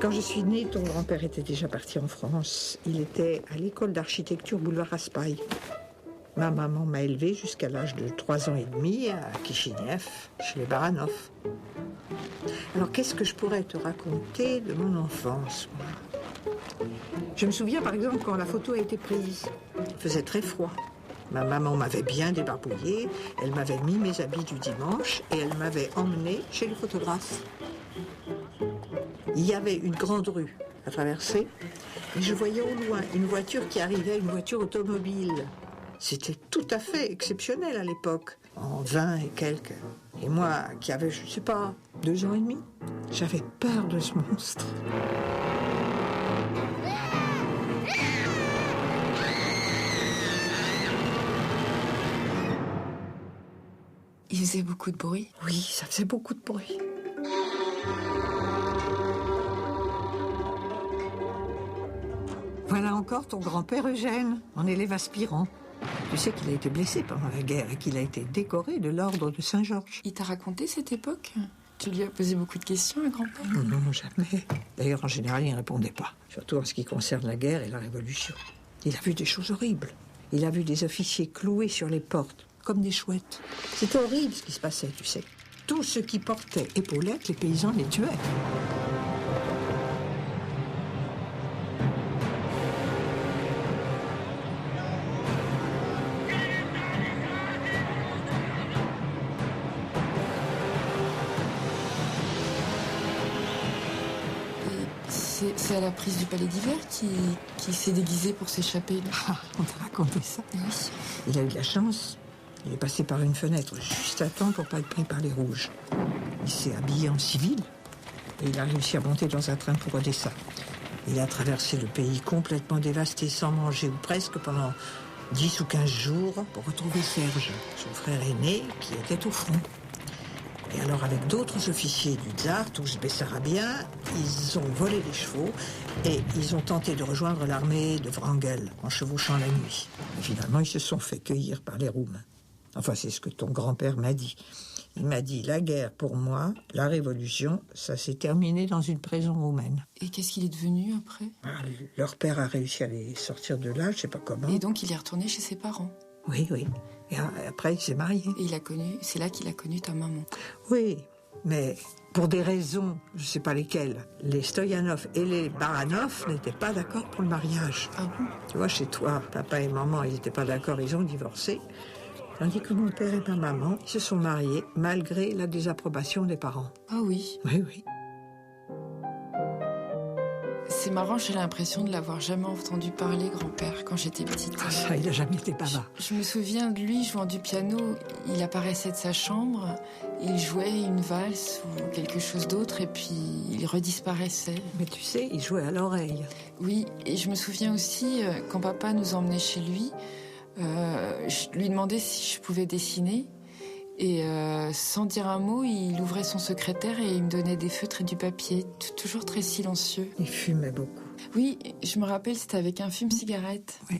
Quand je suis née, ton grand-père était déjà parti en France. Il était à l'école d'architecture boulevard Raspail. Ma maman m'a élevée jusqu'à l'âge de 3 ans et demi à Kishinev, chez les Baranov. Alors, qu'est-ce que je pourrais te raconter de mon enfance, moi ? Je me souviens, par exemple, quand la photo a été prise. Il faisait très froid. Ma maman m'avait bien débarbouillée, elle m'avait mis mes habits du dimanche et elle m'avait emmenée chez le photographe. Il y avait une grande rue à traverser et je voyais au loin une voiture qui arrivait, une voiture automobile. C'était tout à fait exceptionnel à l'époque, en 20 et quelques. Et moi, qui avais, je ne sais pas, 2 ans et demi, j'avais peur de ce monstre. Il faisait beaucoup de bruit? Oui, ça faisait beaucoup de bruit. Voilà encore ton grand-père Eugène, en élève aspirant. Tu sais qu'il a été blessé pendant la guerre et qu'il a été décoré de l'ordre de Saint-Georges. Il t'a raconté cette époque? Tu lui as posé beaucoup de questions à grand-père? Non, jamais. D'ailleurs, en général, il ne répondait pas. Surtout en ce qui concerne la guerre et la Révolution. Il a vu des choses horribles. Il a vu des officiers cloués sur les portes, comme des chouettes. C'était horrible ce qui se passait, tu sais. Tous ceux qui portaient épaulettes, les paysans les tuaient. C'est à la prise du Palais d'Hiver qui s'est déguisé pour s'échapper. Ah, on t'a raconté ça? Oui. Il a eu de la chance. Il est passé par une fenêtre juste à temps pour pas être pris par les rouges. Il s'est habillé en civil et il a réussi à monter dans un train pour Odessa. Il a traversé le pays complètement dévasté, sans manger ou presque, pendant 10 ou 15 jours pour retrouver Serge, son frère aîné, qui était au front. Et alors, avec d'autres officiers du tsar, tous bessarabiens, ils ont volé des chevaux et ils ont tenté de rejoindre l'armée de Wrangel en chevauchant la nuit. Et finalement, ils se sont fait cueillir par les Roumains. Enfin, c'est ce que ton grand-père m'a dit. Il m'a dit, la guerre, pour moi, la révolution, ça s'est terminé dans une prison roumaine. Et qu'est-ce qu'il est devenu après? Leur père a réussi à les sortir de là, je sais pas comment. Et donc, il est retourné chez ses parents? Oui. Et après, il s'est marié. Et c'est là qu'il a connu ta maman? Oui, mais pour des raisons, je sais pas lesquelles, les Stoyanov et les Baranov n'étaient pas d'accord pour le mariage. Ah bon? Tu vois, chez toi, papa et maman, ils n'étaient pas d'accord, ils ont divorcé. Tandis que mon père et ma maman, ils se sont mariés malgré la désapprobation des parents. Ah oui? Oui. C'est marrant, j'ai l'impression de l'avoir jamais entendu parler, grand-père, quand j'étais petite. Ah ça, il n'a jamais été bavard. Je me souviens de lui jouant du piano. Il apparaissait de sa chambre, il jouait une valse ou quelque chose d'autre et puis il redisparaissait. Mais tu sais, il jouait à l'oreille. Oui, et je me souviens aussi, quand papa nous emmenait chez lui, je lui demandais si je pouvais dessiner. Et sans dire un mot, il ouvrait son secrétaire et il me donnait des feutres et du papier, toujours très silencieux. Il fumait beaucoup. Oui, je me rappelle, c'était avec un fume-cigarette. Oui.